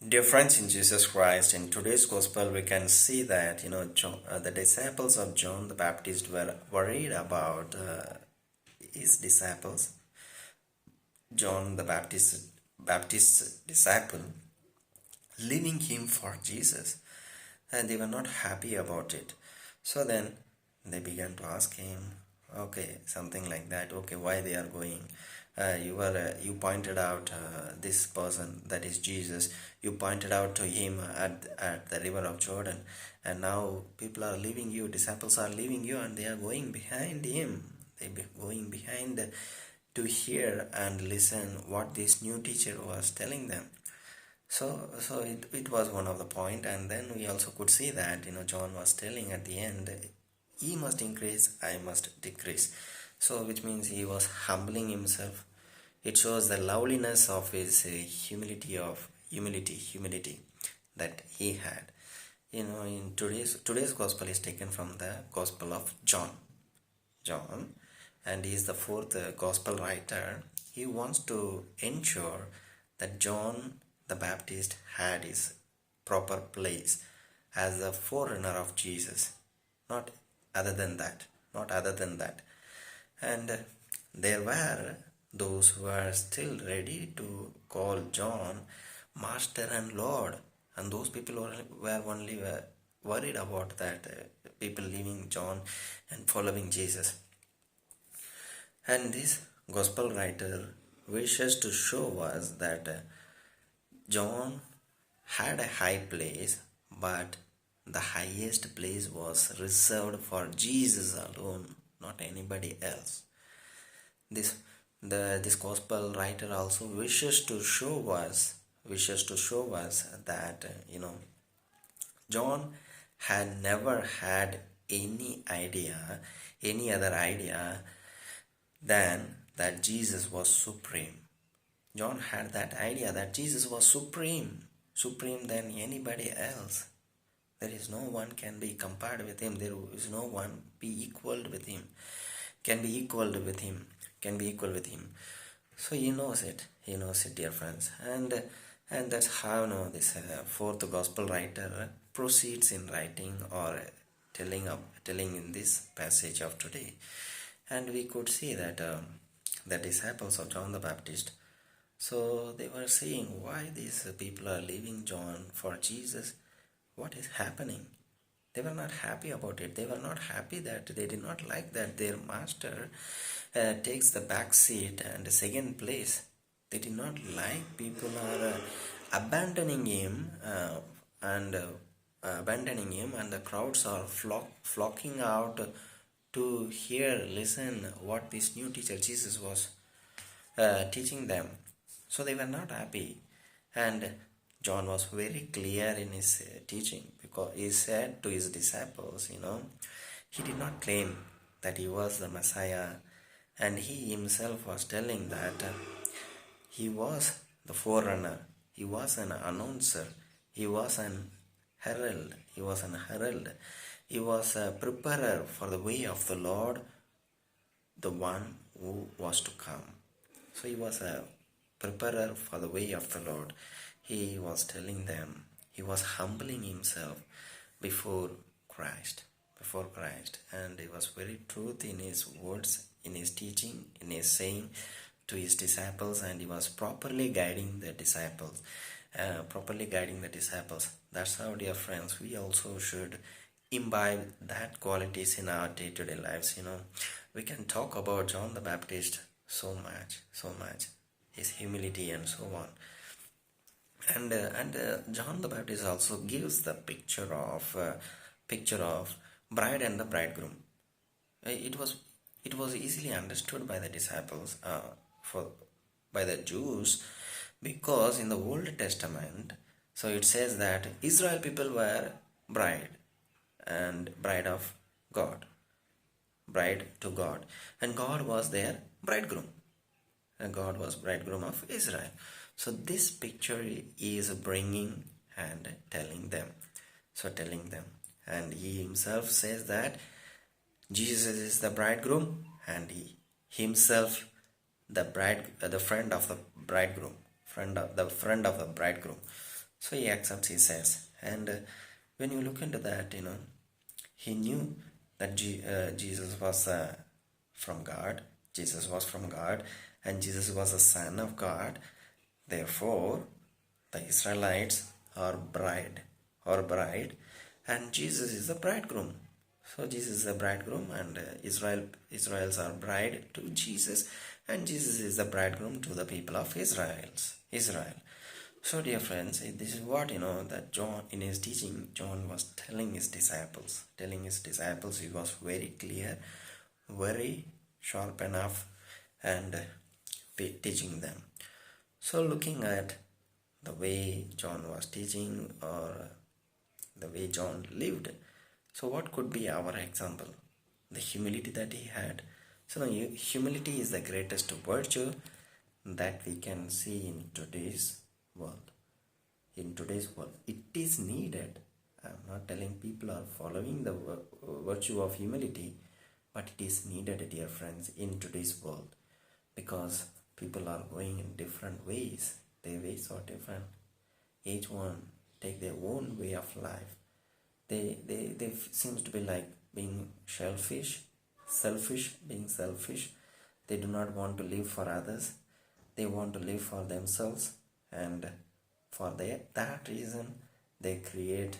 Dear friends in Jesus Christ, in today's gospel, we can see that the disciples of John the Baptist were worried about his disciples, John the Baptist's disciple, leaving him for Jesus, and they were not happy about it. So then they began to ask him, okay, something like that. Okay, why they are going? You pointed out this person, that is Jesus. You pointed out to him at the river of Jordan, and now people are leaving you. Disciples are leaving you, and they are going behind him. They be going behind to hear and listen what this new teacher was telling them. So it was one of the point, and then we also could see that John was telling at the end, he must increase, I must decrease. So which means he was humbling himself. It shows the loveliness of his humility that he had. In today's gospel is taken from the Gospel of John, and he is the fourth gospel writer. He wants to ensure that John the Baptist had his proper place as the forerunner of Jesus, not other than that, not other than that. And there were those who were still ready to call John Master and Lord, and those people were only worried about that people leaving John and following Jesus. And this gospel writer wishes to show us that John had a high place, but the highest place was reserved for Jesus alone, not anybody else. This gospel writer also wishes to show us that John had never had any other idea than that Jesus was supreme. John had that idea that Jesus was supreme than anybody else. There is no one can be compared with him. There is no one be equaled with him. Can be equaled with him. Can be equal with him. So he knows it. He knows it, dear friends. And that's how this fourth gospel writer proceeds in writing or telling in this passage of today. And we could see that the disciples of John the Baptist, so they were saying, why these people are leaving John for Jesus? What is happening? They were not happy about it. They were not happy that they did not like that their master takes the back seat and the second place. They did not like people are abandoning him and the crowds are flocking out to hear, listen what this new teacher Jesus was teaching them. So they were not happy. And John was very clear in his teaching, because he said to his disciples, he did not claim that he was the Messiah, and he himself was telling that he was the forerunner, he was an announcer, he was an herald, he was a preparer for the way of the Lord, the one who was to come. So he was a preparer for the way of the Lord. He was telling them, he was humbling himself before Christ, and he was very truth in his words, in his teaching, in his saying to his disciples, and he was properly guiding the disciples. That's how, dear friends, we also should imbibe that qualities in our day-to-day lives. We can talk about John the Baptist so much, his humility and so on. And John the Baptist also gives the picture of bride and the bridegroom. It was easily understood by the disciples, by the Jews, because in the Old Testament, so it says that Israel people were bride of God, bride to God, and God was their bridegroom, and God was bridegroom of Israel. So this picture is bringing and telling them. And he himself says that Jesus is the bridegroom, and he himself the friend of the bridegroom. So he accepts, he says. And when you look into that, he knew that Jesus was from God. Jesus was from God, and Jesus was a son of God. Therefore, the Israelites are bride, and Jesus is the bridegroom. So Jesus is the bridegroom, and Israels are bride to Jesus, and Jesus is the bridegroom to the people of Israel. So, dear friends, this is what that John, in his teaching, John was telling his disciples. He was very clear, very sharp enough, and teaching them. So, looking at the way John was teaching, or the way John lived, so what could be our example? The humility that he had. So, humility is the greatest virtue that we can see in today's world. It is needed. I'm not telling people are following the virtue of humility, but it is needed, dear friends, in today's world, because people are going in different ways. Their ways are different. Each one take their own way of life. They seems to be like being being selfish. They do not want to live for others. They want to live for themselves, and for that reason they create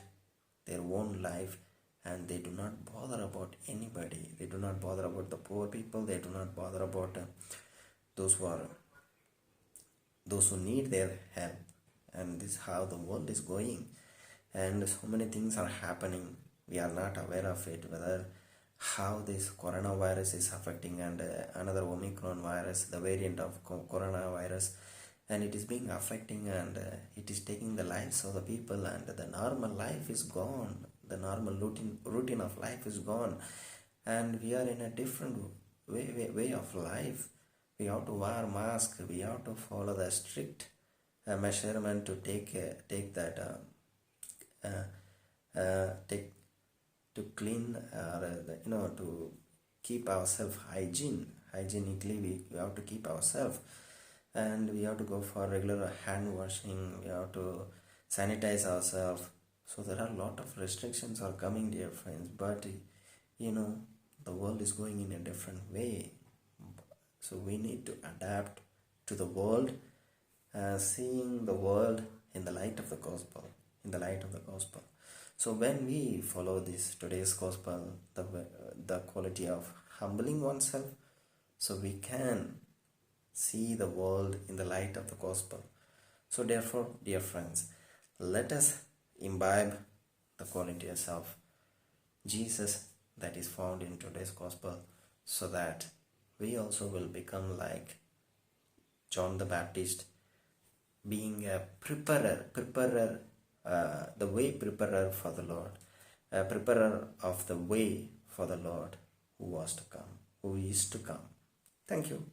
their own life, and they do not bother about anybody. They do not bother about the poor people. They do not bother about those who need their help. And this is how the world is going, and so many things are happening. We are not aware of it, whether how this coronavirus is affecting, and another Omicron virus, the variant of coronavirus, and it is being affecting, and it is taking the lives of the people, and the normal life is gone. The normal routine of life is gone, and we are in a different way of life. We have to wear mask. We have to follow the strict measurement to take that take to clean, to keep ourselves hygienically. We have to keep ourselves, and we have to go for regular hand washing. We have to sanitize ourselves. So there are a lot of restrictions are coming, dear friends, but the world is going in a different way. So we need to adapt to the world, seeing the world in the light of the gospel. So when we follow this today's gospel, the quality of humbling oneself, so we can see the world in the light of the gospel. So therefore, dear friends, let us imbibe the qualities of Jesus that is found in today's gospel, so that we also will become like John the Baptist, being a preparer, the way preparer for the Lord, a preparer of the way for the Lord who is to come. Thank you.